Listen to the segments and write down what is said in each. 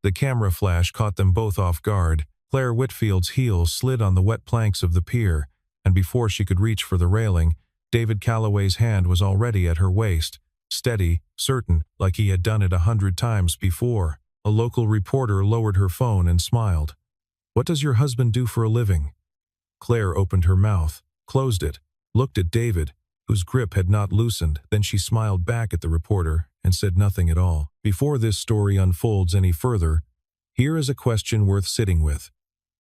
The camera flash caught them both off guard. Claire Whitfield's heels slid on the wet planks of the pier, and before she could reach for the railing, David Calloway's hand was already at her waist, steady, certain, like he had done it 100 times before. A local reporter lowered her phone and smiled. "What does your husband do for a living?" Claire opened her mouth, closed it, looked at David, whose grip had not loosened. Then she smiled back at the reporter and said nothing at all. Before this story unfolds any further, here is a question worth sitting with.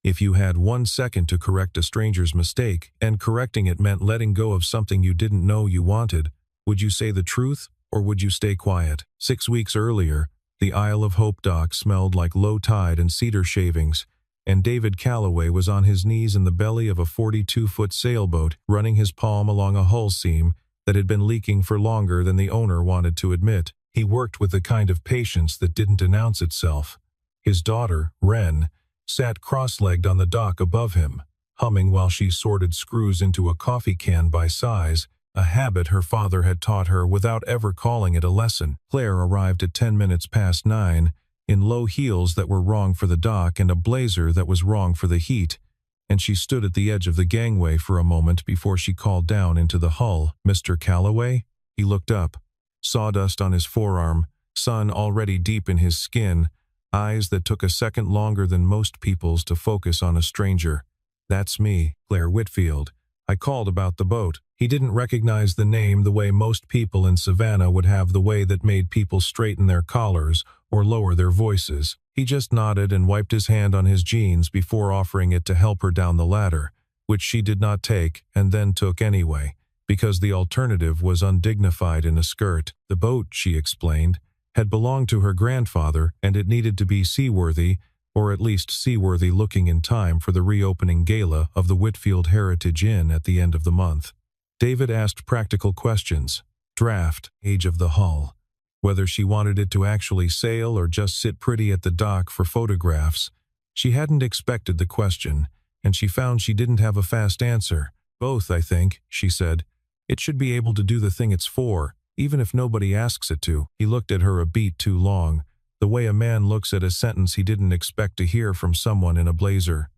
If you had 1 second to correct a stranger's mistake, and correcting it meant letting go of something you didn't know you wanted, would you say the truth, or would you stay quiet? 6 weeks earlier, the Isle of Hope dock smelled like low tide and cedar shavings, and David Calloway was on his knees in the belly of a 42-foot sailboat, running his palm along a hull seam that had been leaking for longer than the owner wanted to admit. He worked with a kind of patience that didn't announce itself. His daughter, Wren, sat cross-legged on the dock above him, humming while she sorted screws into a coffee can by size, a habit her father had taught her without ever calling it a lesson. Claire arrived at 10 minutes past 9, in low heels that were wrong for the dock and a blazer that was wrong for the heat, and she stood at the edge of the gangway for a moment before she called down into the hull, "Mr. Calloway?" He looked up, sawdust on his forearm, sun already deep in his skin, eyes that took a second longer than most people's to focus on a stranger. "That's me, Claire Whitfield. I called about the boat." He didn't recognize the name the way most people in Savannah would have, the way that made people straighten their collars or lower their voices. He just nodded and wiped his hand on his jeans before offering it to help her down the ladder, which she did not take and then took anyway, because the alternative was undignified in a skirt. The boat, she explained, had belonged to her grandfather, and it needed to be seaworthy, or at least seaworthy looking in time for the reopening gala of the Whitfield Heritage Inn at the end of the month. David asked practical questions. Draft, age of the hull, whether she wanted it to actually sail or just sit pretty at the dock for photographs. She hadn't expected the question, and she found she didn't have a fast answer. "Both, I think," she said. "It should be able to do the thing it's for, even if nobody asks it to." He looked at her a beat too long, the way a man looks at a sentence he didn't expect to hear from someone in a blazer.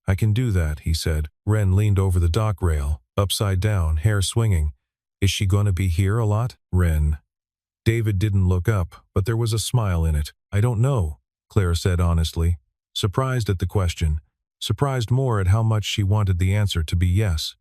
"I can do that," he said. Wren leaned over the dock rail, upside down, hair swinging. "Is she going to be here a lot?" Wren. David didn't look up, but there was a smile in it. "I don't know," Claire said honestly, surprised at the question, surprised more at how much she wanted the answer to be yes.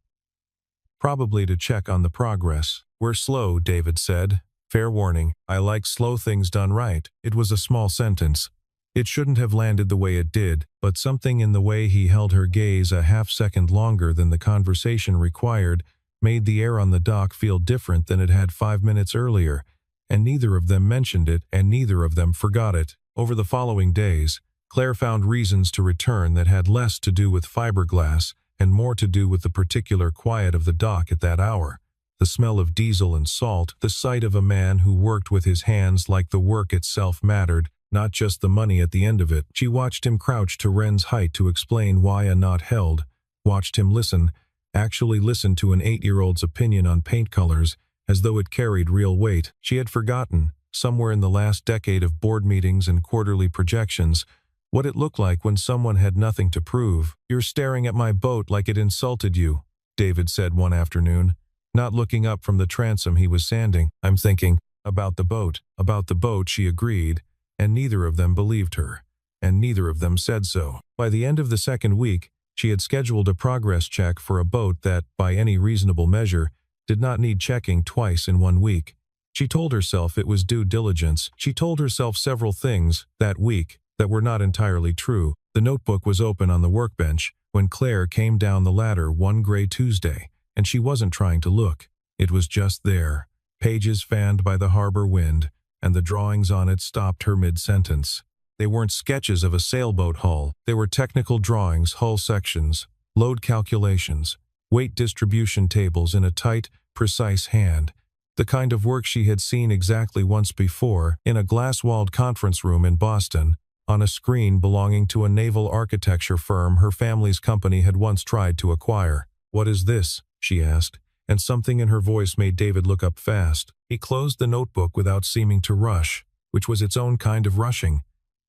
"Probably to check on the progress." "We're slow," David said. "Fair warning, I like slow things done right." It was a small sentence. It shouldn't have landed the way it did, but something in the way he held her gaze a half-second longer than the conversation required made the air on the dock feel different than it had 5 minutes earlier, and neither of them mentioned it, and neither of them forgot it. Over the following days, Claire found reasons to return that had less to do with fiberglass and more to do with the particular quiet of the dock at that hour. The smell of diesel and salt, the sight of a man who worked with his hands like the work itself mattered, not just the money at the end of it. She watched him crouch to Wren's height to explain why a knot held, watched him listen, actually listen to an 8-year-old's opinion on paint colors, as though it carried real weight. She had forgotten, somewhere in the last decade of board meetings and quarterly projections, what it looked like when someone had nothing to prove. "You're staring at my boat like it insulted you," David said one afternoon, not looking up from the transom he was sanding. "I'm thinking about the boat." "About the boat," she agreed, and neither of them believed her, and neither of them said so. By the end of the second week, she had scheduled a progress check for a boat that, by any reasonable measure, did not need checking twice in 1 week. She told herself it was due diligence. She told herself several things that week that were not entirely true. The notebook was open on the workbench when Claire came down the ladder one gray Tuesday, and she wasn't trying to look. It was just there, pages fanned by the harbor wind, and the drawings on it stopped her mid-sentence. They weren't sketches of a sailboat hull. They were technical drawings, hull sections, load calculations, weight distribution tables in a tight, precise hand, the kind of work she had seen exactly once before in a glass-walled conference room in Boston, on a screen belonging to a naval architecture firm her family's company had once tried to acquire. "What is this?" she asked, and something in her voice made David look up fast. He closed the notebook without seeming to rush, which was its own kind of rushing.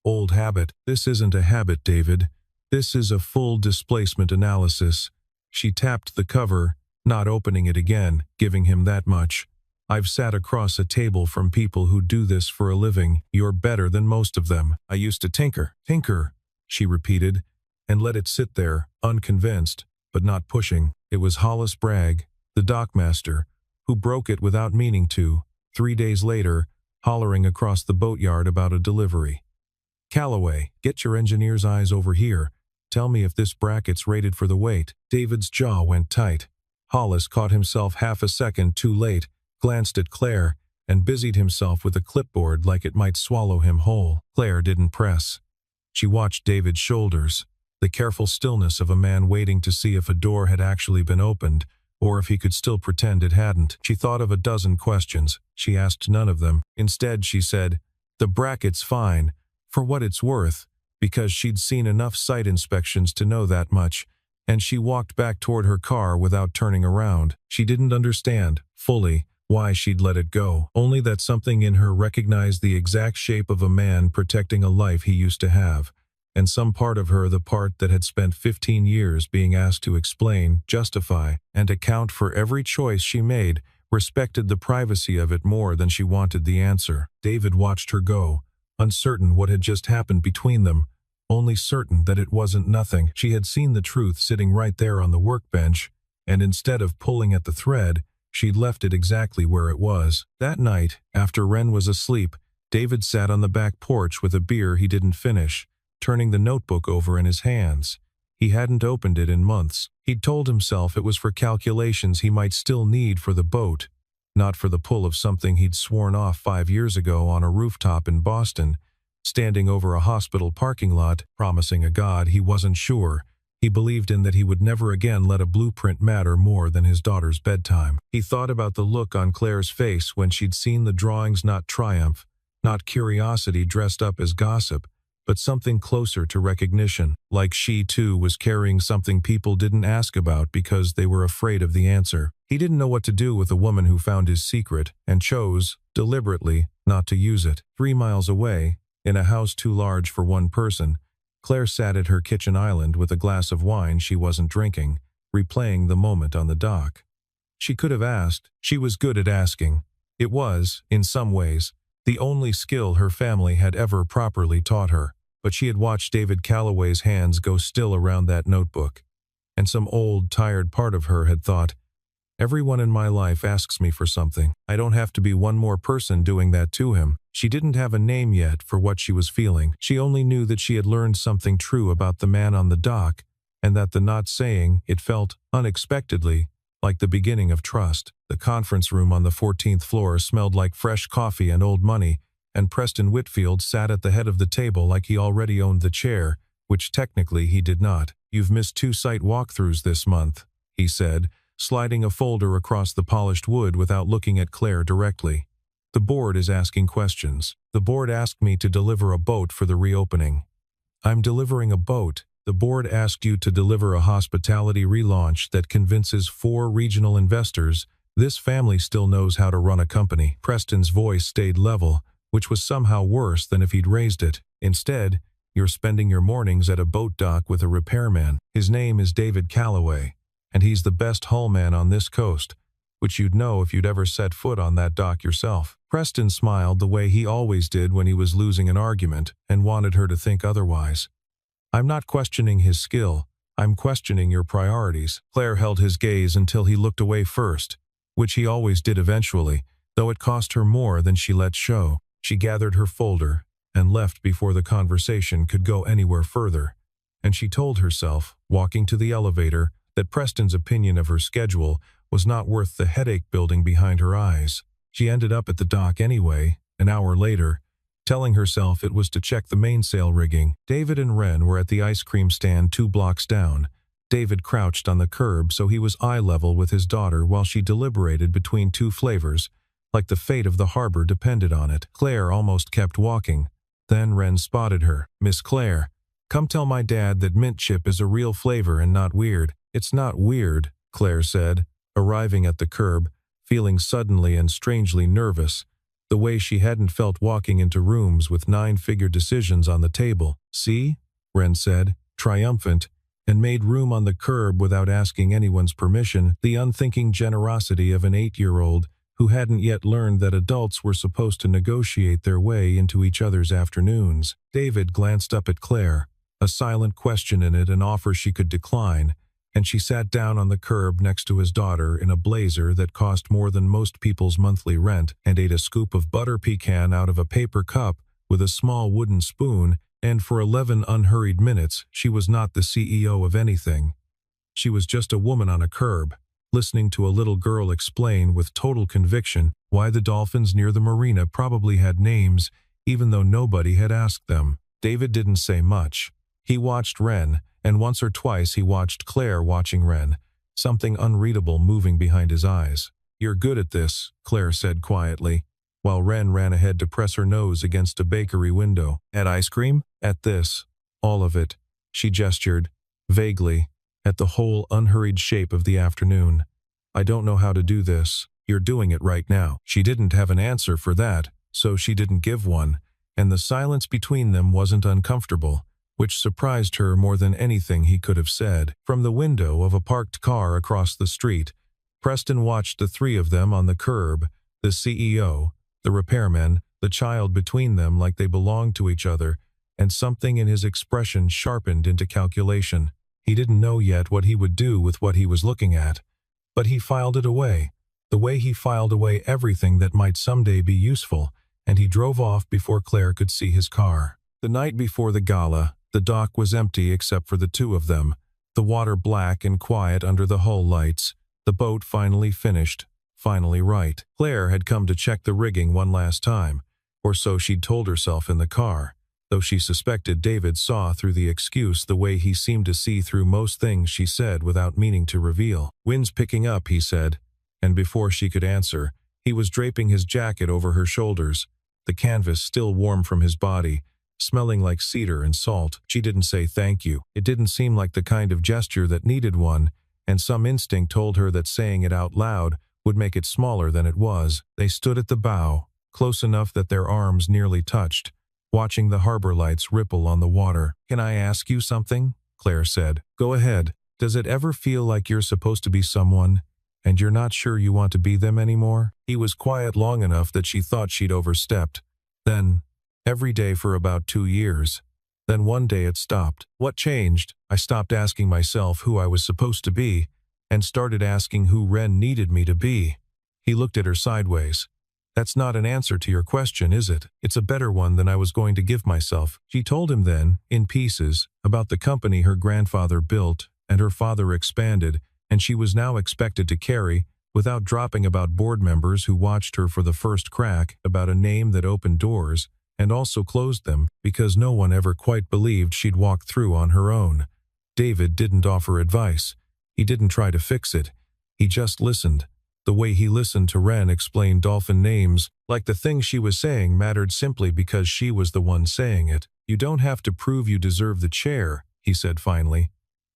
Old habit. This isn't a habit, David. This is a full displacement analysis. She tapped the cover, not opening it again, giving him that much. I've sat across a table from people who do this for a living. You're better than most of them. I used to tinker. Tinker, she repeated, and let it sit there, unconvinced, but not pushing. It was Hollis Bragg, the dockmaster, who broke it without meaning to, 3 days later, hollering across the boatyard about a delivery. Calloway, get your engineer's eyes over here. Tell me if this bracket's rated for the weight. David's jaw went tight. Hollis caught himself half a second too late, glanced at Claire, and busied himself with a clipboard like it might swallow him whole. Claire didn't press. She watched David's shoulders, the careful stillness of a man waiting to see if a door had actually been opened, or if he could still pretend it hadn't. She thought of a dozen questions. She asked none of them. Instead, she said, "The bracket's fine, for what it's worth," because she'd seen enough site inspections to know that much, and she walked back toward her car without turning around. She didn't understand, fully, why she'd let it go, only that something in her recognized the exact shape of a man protecting a life he used to have, and some part of her, the part that had spent 15 years being asked to explain, justify, and account for every choice she made, respected the privacy of it more than she wanted the answer. David watched her go, uncertain what had just happened between them, only certain that it wasn't nothing. She had seen the truth sitting right there on the workbench, and instead of pulling at the thread, she'd left it exactly where it was. That night, after Wren was asleep, David sat on the back porch with a beer he didn't finish, turning the notebook over in his hands. He hadn't opened it in months. He'd told himself it was for calculations he might still need for the boat, not for the pull of something he'd sworn off 5 years ago on a rooftop in Boston, standing over a hospital parking lot, promising a God he wasn't sure. He believed in that he would never again let a blueprint matter more than his daughter's bedtime. He thought about the look on Claire's face when she'd seen the drawings, not triumph, not curiosity dressed up as gossip, but something closer to recognition, like she too was carrying something people didn't ask about because they were afraid of the answer. He didn't know what to do with a woman who found his secret and chose, deliberately, not to use it. 3 miles away, in a house too large for one person, Claire sat at her kitchen island with a glass of wine she wasn't drinking, replaying the moment on the dock. She could have asked. She was good at asking. It was, in some ways, the only skill her family had ever properly taught her. But she had watched David Calloway's hands go still around that notebook, and some old, tired part of her had thought, everyone in my life asks me for something. I don't have to be one more person doing that to him. She didn't have a name yet for what she was feeling. She only knew that she had learned something true about the man on the dock, and that the not saying it felt, unexpectedly, like the beginning of trust. The conference room on the 14th floor smelled like fresh coffee and old money, and Preston Whitfield sat at the head of the table like he already owned the chair, which technically he did not. "You've missed 2 site walkthroughs this month," he said, sliding a folder across the polished wood without looking at Claire directly. "The board is asking questions. The board asked me to deliver a boat for the reopening." "I'm delivering a boat." "The board asked you to deliver a hospitality relaunch that convinces 4 regional investors this family still knows how to run a company." Preston's voice stayed level, which was somehow worse than if he'd raised it. "Instead, you're spending your mornings at a boat dock with a repairman. His name is David Calloway, and he's the best hull man on this coast, which you'd know if you'd ever set foot on that dock yourself." Preston smiled the way he always did when he was losing an argument and wanted her to think otherwise. "I'm not questioning his skill. I'm questioning your priorities." Claire held his gaze until he looked away first, which he always did eventually, though it cost her more than she let show. She gathered her folder and left before the conversation could go anywhere further, and she told herself, walking to the elevator, that Preston's opinion of her schedule was not worth the headache building behind her eyes. She ended up at the dock anyway, an hour later, telling herself it was to check the mainsail rigging. David and Wren were at the ice cream stand 2 blocks down. David crouched on the curb so he was eye level with his daughter while she deliberated between 2 flavors, like the fate of the harbor depended on it. Claire almost kept walking. Then Wren spotted her. "Miss Claire, come tell my dad that mint chip is a real flavor and not weird." "It's not weird," Claire said, arriving at the curb, feeling suddenly and strangely nervous. The way she hadn't felt walking into rooms with nine-figure decisions on the table. "See?" Ren said, triumphant, and made room on the curb without asking anyone's permission, the unthinking generosity of an 8-year-old who hadn't yet learned that adults were supposed to negotiate their way into each other's afternoons. David glanced up at Claire, a silent question in it, an offer she could decline, and she sat down on the curb next to his daughter in a blazer that cost more than most people's monthly rent, and ate a scoop of butter pecan out of a paper cup with a small wooden spoon, and for 11 unhurried minutes she was not the CEO of anything. She was just a woman on a curb, listening to a little girl explain with total conviction why the dolphins near the marina probably had names, even though nobody had asked them. David didn't say much. He watched Ren, and once or twice he watched Claire watching Ren, something unreadable moving behind his eyes. "You're good at this," Claire said quietly, while Ren ran ahead to press her nose against a bakery window. "At ice cream?" "At this. All of it." She gestured, vaguely, at the whole unhurried shape of the afternoon. "I don't know how to do this. You're doing it right now." She didn't have an answer for that, so she didn't give one, and the silence between them wasn't uncomfortable, which surprised her more than anything he could have said. From the window of a parked car across the street, Preston watched the three of them on the curb, the CEO, the repairman, the child between them, like they belonged to each other, and something in his expression sharpened into calculation. He didn't know yet what he would do with what he was looking at, but he filed it away, the way he filed away everything that might someday be useful, and he drove off before Claire could see his car. The night before the gala, the dock was empty except for the two of them, the water black and quiet under the hull lights, the boat finally finished, finally right. Claire had come to check the rigging one last time, or so she'd told herself in the car, though she suspected David saw through the excuse the way he seemed to see through most things she said without meaning to reveal. "Wind's picking up," he said, and before she could answer, he was draping his jacket over her shoulders, the canvas still warm from his body, smelling like cedar and salt. She didn't say thank you. It didn't seem like the kind of gesture that needed one, and some instinct told her that saying it out loud would make it smaller than it was. They stood at the bow, close enough that their arms nearly touched, watching the harbor lights ripple on the water. "Can I ask you something?" Claire said. "Go ahead. Does it ever feel like you're supposed to be someone, and you're not sure you want to be them anymore?" He was quiet long enough that she thought she'd overstepped. Then, every day for about 2 years. Then one day it stopped. "What changed?" "I stopped asking myself who I was supposed to be, and started asking who Ren needed me to be." He looked at her sideways. "That's not an answer to your question, is it?" "It's a better one than I was going to give myself." She told him then, in pieces, about the company her grandfather built and her father expanded, and she was now expected to carry, without dropping, about board members who watched her for the first crack, about a name that opened doors, and also closed them, because no one ever quite believed she'd walk through on her own. David didn't offer advice. He didn't try to fix it. He just listened. The way he listened to Ren explain dolphin names, like the thing she was saying mattered simply because she was the one saying it. "You don't have to prove you deserve the chair," he said finally.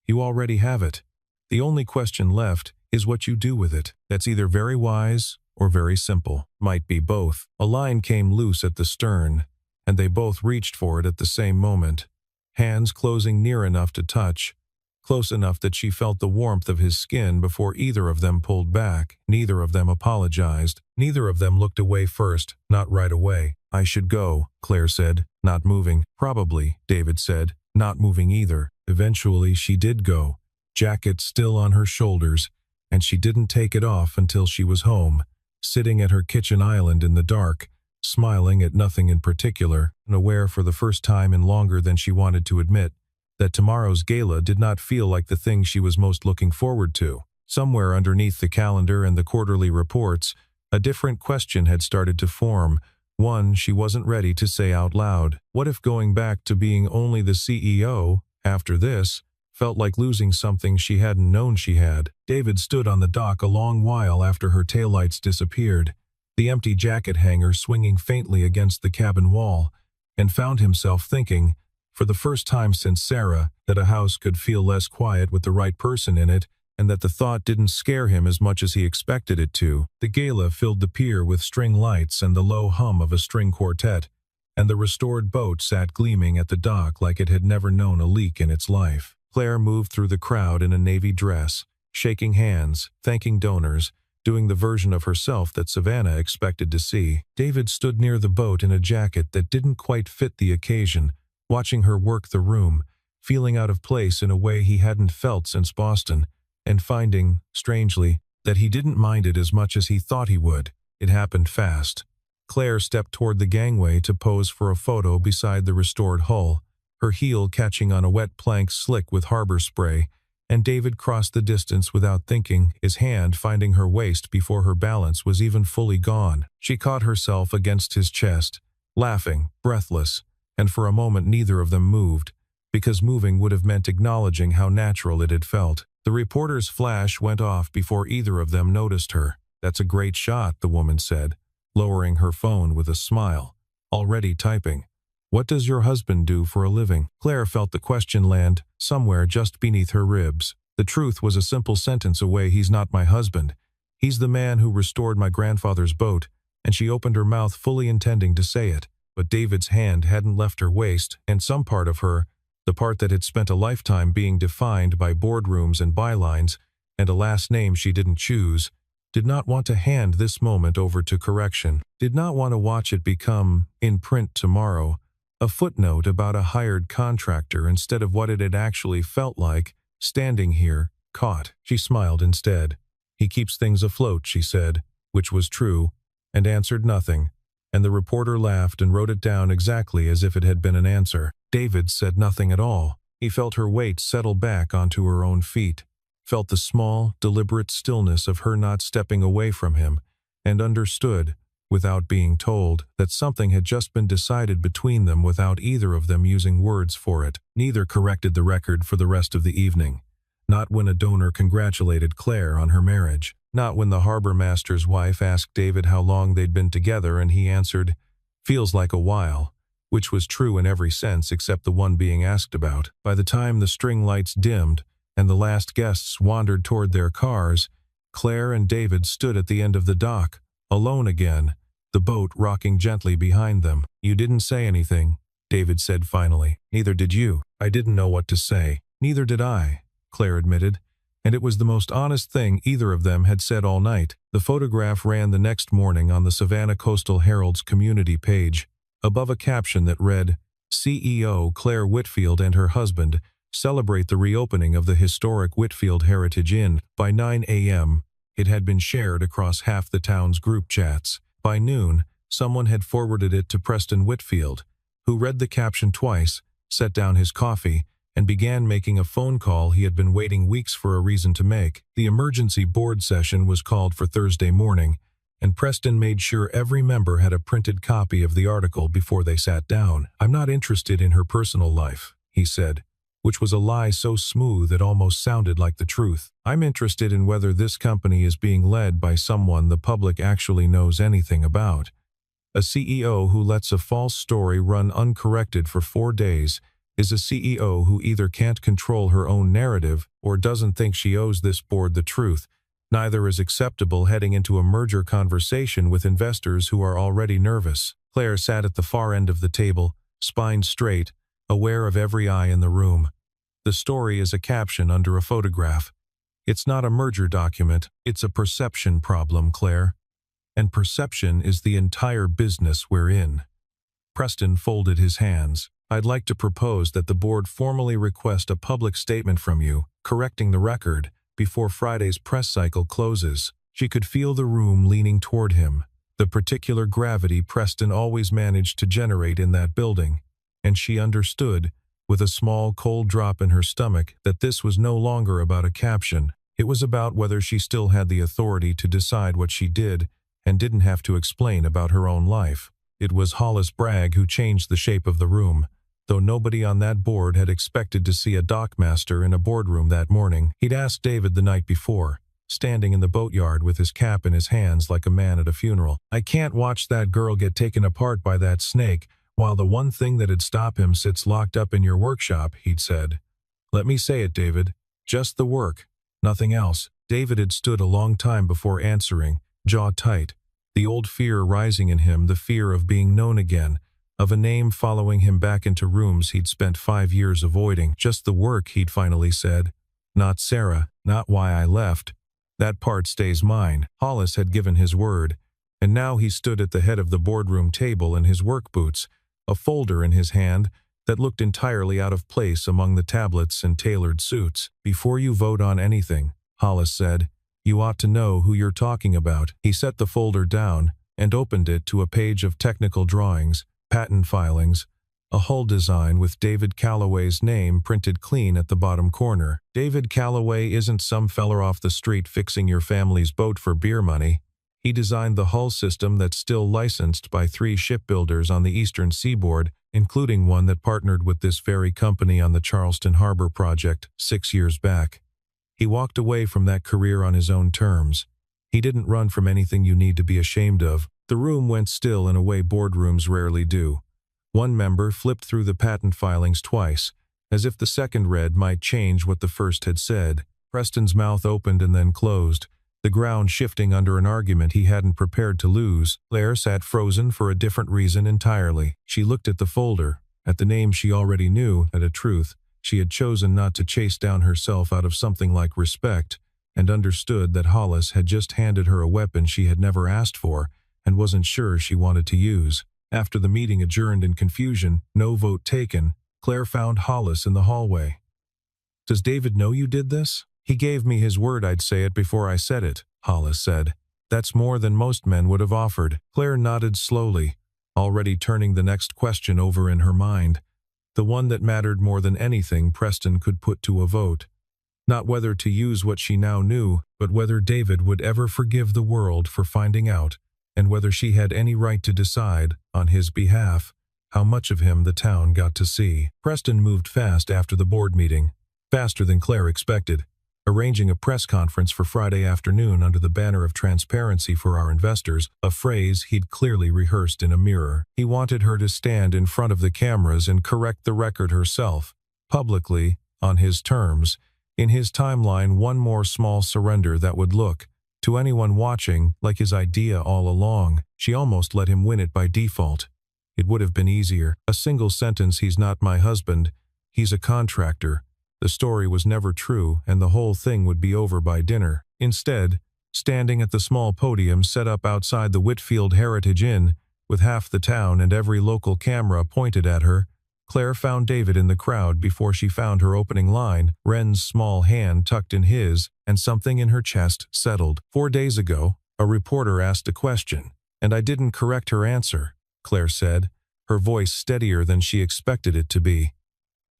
"You already have it. The only question left is what you do with it. That's either very wise or very simple. Might be both." A line came loose at the stern, and they both reached for it at the same moment, hands closing near enough to touch, close enough that she felt the warmth of his skin before either of them pulled back. Neither of them apologized. Neither of them looked away first, not right away. "I should go," Claire said, not moving. "Probably," David said, not moving either. Eventually she did go, jacket still on her shoulders, and she didn't take it off until she was home, sitting at her kitchen island in the dark, smiling at nothing in particular, and aware for the first time in longer than she wanted to admit that tomorrow's gala did not feel like the thing she was most looking forward to. Somewhere underneath the calendar and the quarterly reports, a different question had started to form, one she wasn't ready to say out loud. What if going back to being only the CEO, after this, felt like losing something she hadn't known she had? David stood on the dock a long while after her taillights disappeared, the empty jacket hanger swinging faintly against the cabin wall, and found himself thinking, for the first time since Sarah, that a house could feel less quiet with the right person in it and that the thought didn't scare him as much as he expected it to. The gala filled the pier with string lights and the low hum of a string quartet, and the restored boat sat gleaming at the dock like it had never known a leak in its life. Claire moved through the crowd in a navy dress, shaking hands, thanking donors, doing the version of herself that Savannah expected to see. David stood near the boat in a jacket that didn't quite fit the occasion, watching her work the room, feeling out of place in a way he hadn't felt since Boston, and finding, strangely, that he didn't mind it as much as he thought he would. It happened fast. Claire stepped toward the gangway to pose for a photo beside the restored hull, her heel catching on a wet plank slick with harbor spray, and David crossed the distance without thinking, his hand finding her waist before her balance was even fully gone. She caught herself against his chest, laughing, breathless, and for a moment neither of them moved, because moving would have meant acknowledging how natural it had felt. The reporter's flash went off before either of them noticed her. "That's a great shot," the woman said, lowering her phone with a smile, already typing. "What does your husband do for a living?" Claire felt the question land somewhere just beneath her ribs. The truth was a simple sentence away. "He's not my husband. He's the man who restored my grandfather's boat," and she opened her mouth fully intending to say it. But David's hand hadn't left her waist, and some part of her, the part that had spent a lifetime being defined by boardrooms and bylines, and a last name she didn't choose, did not want to hand this moment over to correction, did not want to watch it become, in print tomorrow, a footnote about a hired contractor instead of what it had actually felt like, standing here, caught. She smiled instead. "He keeps things afloat," she said, which was true, and answered nothing, and the reporter laughed and wrote it down exactly as if it had been an answer. David said nothing at all. He felt her weight settle back onto her own feet, felt the small, deliberate stillness of her not stepping away from him, and understood, without being told, that something had just been decided between them without either of them using words for it. Neither corrected the record for the rest of the evening. Not when a donor congratulated Claire on her marriage. Not when the harbor master's wife asked David how long they'd been together and he answered, "Feels like a while," which was true in every sense except the one being asked about. By the time the string lights dimmed and the last guests wandered toward their cars, Claire and David stood at the end of the dock, alone again, the boat rocking gently behind them. "You didn't say anything," David said finally. "Neither did you." "I didn't know what to say." "Neither did I," Claire admitted, and it was the most honest thing either of them had said all night. The photograph ran the next morning on the Savannah Coastal Herald's community page, above a caption that read, "CEO Claire Whitfield and her husband celebrate the reopening of the historic Whitfield Heritage Inn." By 9 a.m., it had been shared across half the town's group chats. By noon, someone had forwarded it to Preston Whitfield, who read the caption twice, set down his coffee, and began making a phone call he had been waiting weeks for a reason to make. The emergency board session was called for Thursday morning, and Preston made sure every member had a printed copy of the article before they sat down. "I'm not interested in her personal life," he said, which was a lie so smooth it almost sounded like the truth. "I'm interested in whether this company is being led by someone the public actually knows anything about. A CEO who lets a false story run uncorrected for 4 days is a CEO who either can't control her own narrative or doesn't think she owes this board the truth. Neither is acceptable heading into a merger conversation with investors who are already nervous." Claire sat at the far end of the table, spine straight, aware of every eye in the room. The story is a caption under a photograph. It's not a merger document, it's a perception problem, Claire. And perception is the entire business we're in. Preston folded his hands. "I'd like to propose that the board formally request a public statement from you, correcting the record, before Friday's press cycle closes." She could feel the room leaning toward him, the particular gravity Preston always managed to generate in that building, and she understood, with a small cold drop in her stomach, that this was no longer about a caption. It was about whether she still had the authority to decide what she did and didn't have to explain about her own life. It was Hollis Bragg who changed the shape of the room, though nobody on that board had expected to see a dockmaster in a boardroom that morning. He'd asked David the night before, standing in the boatyard with his cap in his hands like a man at a funeral. "I can't watch that girl get taken apart by that snake, while the one thing that'd stop him sits locked up in your workshop," he'd said. "Let me say it, David. Just the work. Nothing else. David had stood a long time before answering, jaw tight, the old fear rising in him, the fear of being known again, of a name following him back into rooms he'd spent 5 years avoiding. Just the work, he'd finally said. Not Sarah, not why I left. That part stays mine. Hollis had given his word, and now he stood at the head of the boardroom table in his work boots, a folder in his hand that looked entirely out of place among the tablets and tailored suits. Before you vote on anything, Hollis said, you ought to know who you're talking about. He set the folder down and opened it to a page of technical drawings, patent filings, a hull design with David Calloway's name printed clean at the bottom corner. David Calloway isn't some feller off the street fixing your family's boat for beer money. He designed the hull system that's still licensed by 3 shipbuilders on the eastern seaboard, including one that partnered with this very company on the Charleston Harbor project 6 years back. He walked away from that career on his own terms. He didn't run from anything you need to be ashamed of. The room went still in a way boardrooms rarely do. One member flipped through the patent filings twice, as if the second read might change what the first had said. Preston's mouth opened and then closed, the ground shifting under an argument he hadn't prepared to lose. Claire sat frozen for a different reason entirely. She looked at the folder, at the name she already knew, at a truth she had chosen not to chase down herself out of something like respect, and understood that Hollis had just handed her a weapon she had never asked for and wasn't sure she wanted to use. After the meeting adjourned in confusion, no vote taken, Claire found Hollis in the hallway. Does David know you did this? He gave me his word I'd say it before I said it, Hollis said. That's more than most men would have offered. Claire nodded slowly, already turning the next question over in her mind, the one that mattered more than anything Preston could put to a vote. Not whether to use what she now knew, but whether David would ever forgive the world for finding out, and whether she had any right to decide, on his behalf, how much of him the town got to see. Preston moved fast after the board meeting, faster than Claire expected, arranging a press conference for Friday afternoon under the banner of transparency for our investors, a phrase he'd clearly rehearsed in a mirror. He wanted her to stand in front of the cameras and correct the record herself, publicly, on his terms, in his timeline, one more small surrender that would look, to anyone watching, like his idea all along. She almost let him win it by default. It would have been easier. A single sentence, he's not my husband, he's a contractor. The story was never true, and the whole thing would be over by dinner. Instead, standing at the small podium set up outside the Whitfield Heritage Inn, with half the town and every local camera pointed at her, Claire found David in the crowd before she found her opening line, Wren's small hand tucked in his, and something in her chest settled. 4 days ago, a reporter asked a question, and I didn't correct her answer, Claire said, her voice steadier than she expected it to be.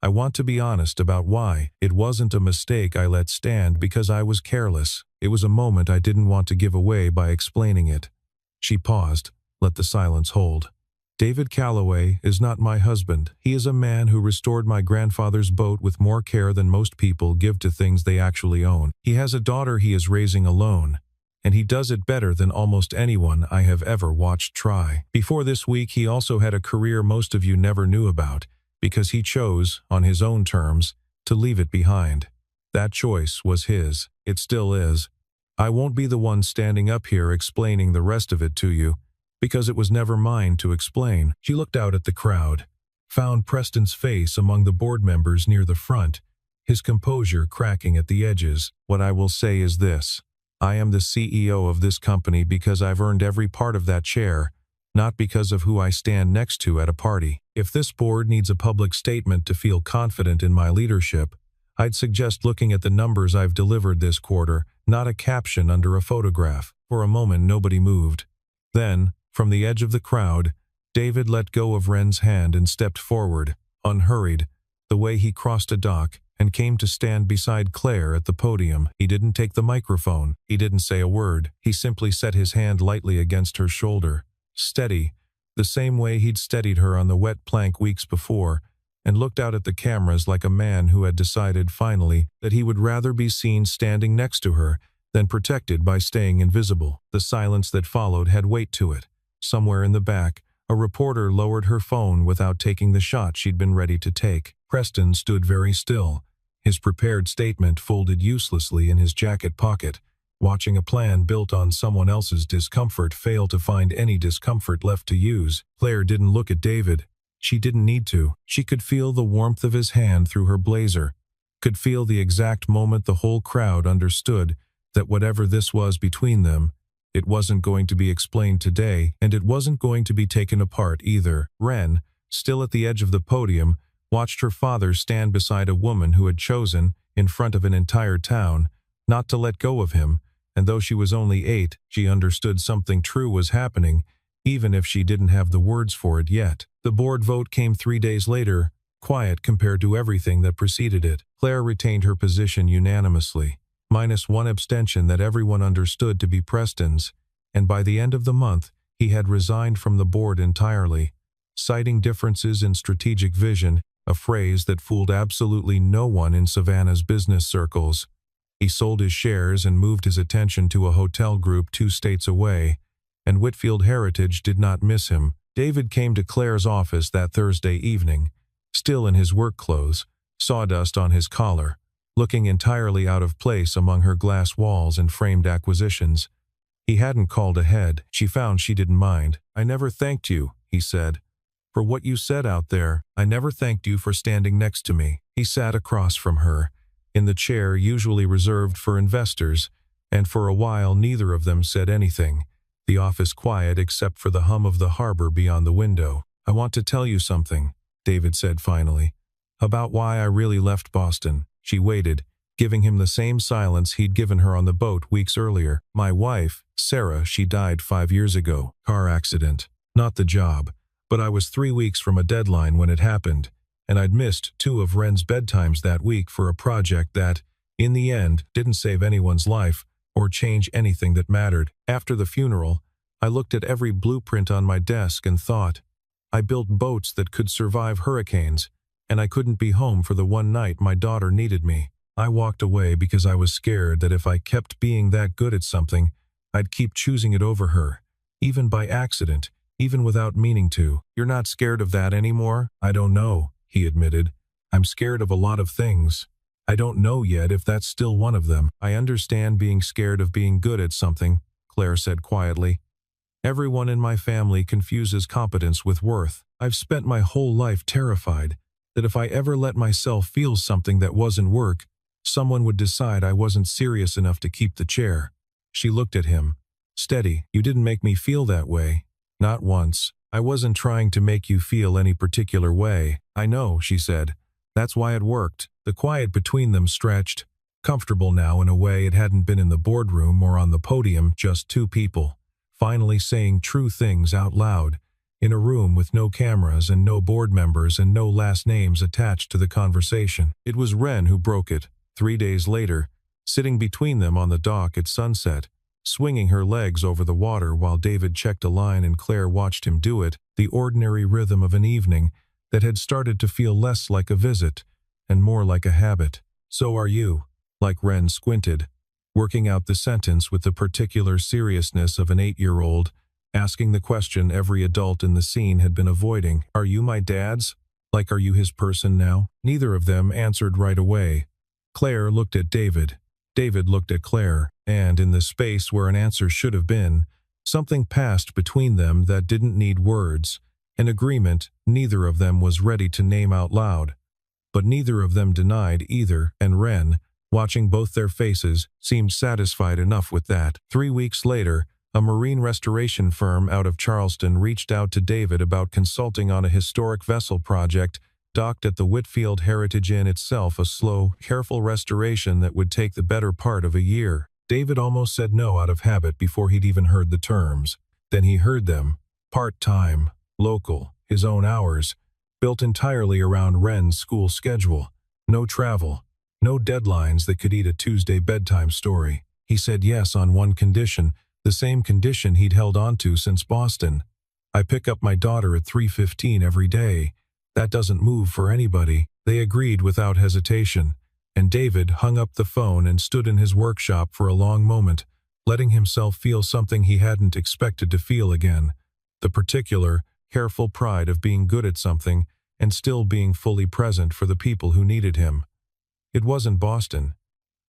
I want to be honest about why. It wasn't a mistake I let stand because I was careless. It was a moment I didn't want to give away by explaining it. She paused, let the silence hold. David Calloway is not my husband. He is a man who restored my grandfather's boat with more care than most people give to things they actually own. He has a daughter he is raising alone, and he does it better than almost anyone I have ever watched try. Before this week, he also had a career most of you never knew about, because he chose, on his own terms, to leave it behind. That choice was his. It still is. I won't be the one standing up here explaining the rest of it to you, because it was never mine to explain. She looked out at the crowd, found Preston's face among the board members near the front, his composure cracking at the edges. What I will say is this. I am the CEO of this company because I've earned every part of that chair, not because of who I stand next to at a party. If this board needs a public statement to feel confident in my leadership, I'd suggest looking at the numbers I've delivered this quarter, not a caption under a photograph. For a moment, nobody moved. Then, from the edge of the crowd, David let go of Wren's hand and stepped forward, unhurried, the way he crossed a dock, and came to stand beside Claire at the podium. He didn't take the microphone. He didn't say a word. He simply set his hand lightly against her shoulder, steady, the same way he'd steadied her on the wet plank weeks before, and looked out at the cameras like a man who had decided finally that he would rather be seen standing next to her than protected by staying invisible. The silence that followed had weight to it. Somewhere in the back, a reporter lowered her phone without taking the shot she'd been ready to take. Preston stood very still, his prepared statement folded uselessly in his jacket pocket, watching a plan built on someone else's discomfort fail to find any discomfort left to use. Claire didn't look at David. She didn't need to. She could feel the warmth of his hand through her blazer, could feel the exact moment the whole crowd understood that whatever this was between them, it wasn't going to be explained today, and it wasn't going to be taken apart either. Ren, still at the edge of the podium, watched her father stand beside a woman who had chosen, in front of an entire town, not to let go of him, and though she was only 8, she understood something true was happening, even if she didn't have the words for it yet. The board vote came 3 days later, quiet compared to everything that preceded it. Claire retained her position unanimously, minus one abstention that everyone understood to be Preston's, and by the end of the month, he had resigned from the board entirely, citing differences in strategic vision, a phrase that fooled absolutely no one in Savannah's business circles. He sold his shares and moved his attention to a hotel group 2 states away, and Whitfield Heritage did not miss him. David came to Claire's office that Thursday evening, still in his work clothes, sawdust on his collar, looking entirely out of place among her glass walls and framed acquisitions. He hadn't called ahead. She found she didn't mind. "I never thanked you," he said, "for what you said out there. I never thanked you for standing next to me." He sat across from her, in the chair usually reserved for investors, and for a while neither of them said anything, the office quiet except for the hum of the harbor beyond the window. "I want to tell you something," David said finally, "about why I really left Boston." She waited, giving him the same silence he'd given her on the boat weeks earlier. "My wife, Sarah, she died 5 years ago. Car accident. Not the job. But I was 3 weeks from a deadline when it happened, and I'd missed 2 of Ren's bedtimes that week for a project that, in the end, didn't save anyone's life or change anything that mattered. After the funeral, I looked at every blueprint on my desk and thought, I built boats that could survive hurricanes, and I couldn't be home for the one night my daughter needed me. I walked away because I was scared that if I kept being that good at something, I'd keep choosing it over her, even by accident, even without meaning to." "You're not scared of that anymore?" "I don't know," he admitted. "I'm scared of a lot of things. I don't know yet if that's still one of them." "I understand being scared of being good at something," Claire said quietly. "Everyone in my family confuses competence with worth. I've spent my whole life terrified that if I ever let myself feel something that wasn't work, someone would decide I wasn't serious enough to keep the chair." She looked at him. "Steady, you didn't make me feel that way. Not once. I wasn't trying to make you feel any particular way." "I know," she said. "That's why it worked." The quiet between them stretched, comfortable now in a way it hadn't been in the boardroom or on the podium, just 2 people, finally saying true things out loud, in a room with no cameras and no board members and no last names attached to the conversation. It was Ren who broke it, 3 days later, sitting between them on the dock at sunset, swinging her legs over the water while David checked a line and Claire watched him do it, the ordinary rhythm of an evening that had started to feel less like a visit and more like a habit. "So are you," like Ren squinted, working out the sentence with the particular seriousness of an 8-year-old, asking the question every adult in the scene had been avoiding. "Are you my dad's? Like, are you his person now?" Neither of them answered right away. Claire looked at David. David looked at Claire, and in the space where an answer should have been, something passed between them that didn't need words, an agreement neither of them was ready to name out loud. But neither of them denied either, and Ren, watching both their faces, seemed satisfied enough with that. 3 weeks later, a marine restoration firm out of Charleston reached out to David about consulting on a historic vessel project docked at the Whitfield Heritage Inn itself, a slow, careful restoration that would take the better part of a year. David almost said no out of habit before he'd even heard the terms. Then he heard them. Part-time, local, his own hours, built entirely around Ren's school schedule. No travel, no deadlines that could eat a Tuesday bedtime story. He said yes on one condition, the same condition he'd held onto since Boston. "I pick up my daughter at 3:15 every day. That doesn't move for anybody." They agreed without hesitation, and David hung up the phone and stood in his workshop for a long moment, letting himself feel something he hadn't expected to feel again, the particular, careful pride of being good at something and still being fully present for the people who needed him. It wasn't Boston.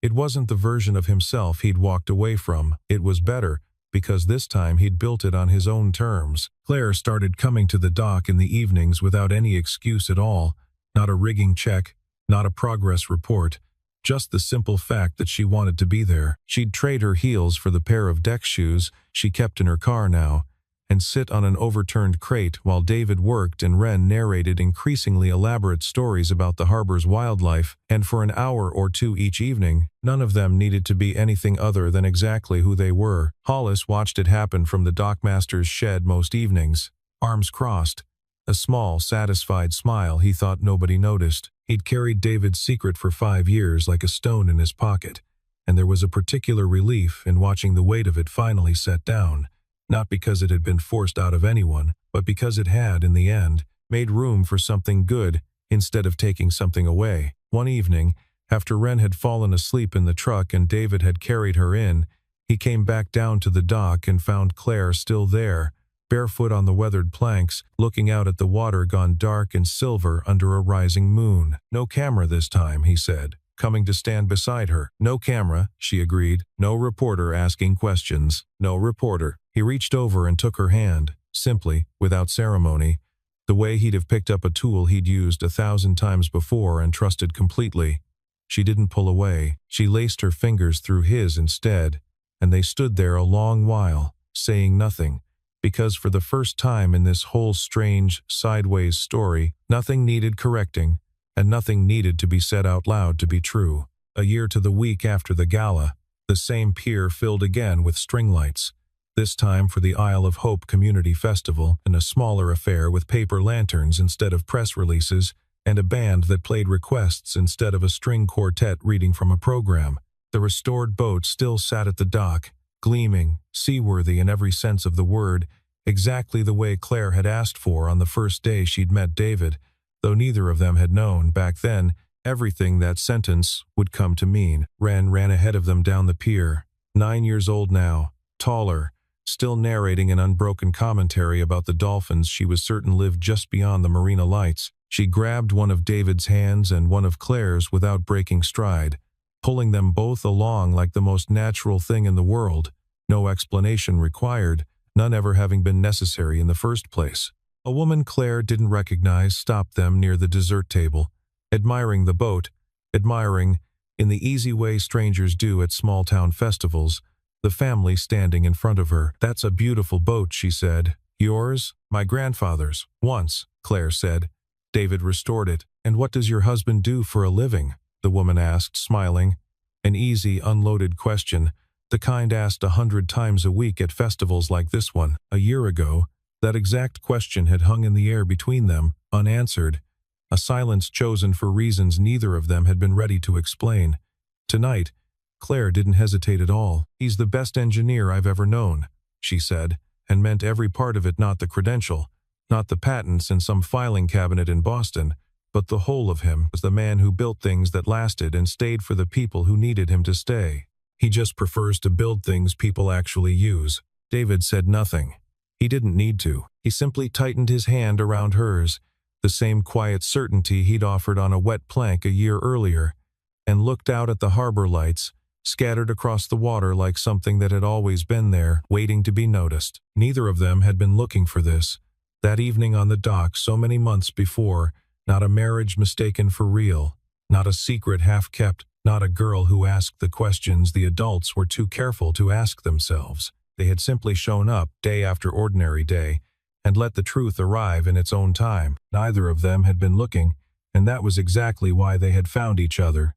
It wasn't the version of himself he'd walked away from. It was better, because this time he'd built it on his own terms. Claire started coming to the dock in the evenings without any excuse at all, not a rigging check, not a progress report, just the simple fact that she wanted to be there. She'd trade her heels for the pair of deck shoes she kept in her car now, and sit on an overturned crate while David worked and Wren narrated increasingly elaborate stories about the harbor's wildlife, and for an hour or two each evening, none of them needed to be anything other than exactly who they were. Hollis watched it happen from the dockmaster's shed most evenings, arms crossed, a small, satisfied smile he thought nobody noticed. He'd carried David's secret for 5 years like a stone in his pocket, and there was a particular relief in watching the weight of it finally set down. Not because it had been forced out of anyone, but because it had, in the end, made room for something good instead of taking something away. One evening, after Wren had fallen asleep in the truck and David had carried her in, he came back down to the dock and found Claire still there, barefoot on the weathered planks, looking out at the water gone dark and silver under a rising moon. "No camera this time," he said, coming to stand beside her. "No camera," she agreed. "No reporter asking questions. No reporter." He reached over and took her hand, simply, without ceremony, the way he'd have picked up a tool he'd used 1,000 times before and trusted completely. She didn't pull away. She laced her fingers through his instead, and they stood there a long while, saying nothing, because for the first time in this whole strange, sideways story, nothing needed correcting, and nothing needed to be said out loud to be true. A year to the week after the gala, the same pier filled again with string lights, this time for the Isle of Hope Community Festival, and a smaller affair with paper lanterns instead of press releases, and a band that played requests instead of a string quartet reading from a program. The restored boat still sat at the dock, gleaming, seaworthy in every sense of the word, exactly the way Claire had asked for on the first day she'd met David, though neither of them had known, back then, everything that sentence would come to mean. Wren ran ahead of them down the pier, 9 years old now, taller, still narrating an unbroken commentary about the dolphins she was certain lived just beyond the marina lights. She grabbed one of David's hands and one of Claire's without breaking stride, pulling them both along like the most natural thing in the world, no explanation required, none ever having been necessary in the first place. A woman Claire didn't recognize stopped them near the dessert table, admiring the boat, admiring, in the easy way strangers do at small-town festivals, the family standing in front of her. "That's a beautiful boat," she said. "Yours?" "My grandfather's, once," Claire said. David restored it. "And what does your husband do for a living?" the woman asked, smiling. An easy, unloaded question, the kind asked 100 times a week at festivals like this one. A year ago, that exact question had hung in the air between them, unanswered, a silence chosen for reasons neither of them had been ready to explain. Tonight, Claire didn't hesitate at all. "He's the best engineer I've ever known," she said, and meant every part of it, not the credential, not the patents in some filing cabinet in Boston, but the whole of him was the man who built things that lasted and stayed for the people who needed him to stay. "He just prefers to build things people actually use." David said nothing. He didn't need to. He simply tightened his hand around hers, the same quiet certainty he'd offered on a wet plank a year earlier, and looked out at the harbor lights, scattered across the water like something that had always been there, waiting to be noticed. Neither of them had been looking for this. That evening on the dock so many months before, not a marriage mistaken for real, not a secret half-kept, not a girl who asked the questions the adults were too careful to ask themselves. They had simply shown up, day after ordinary day, and let the truth arrive in its own time. Neither of them had been looking, and that was exactly why they had found each other.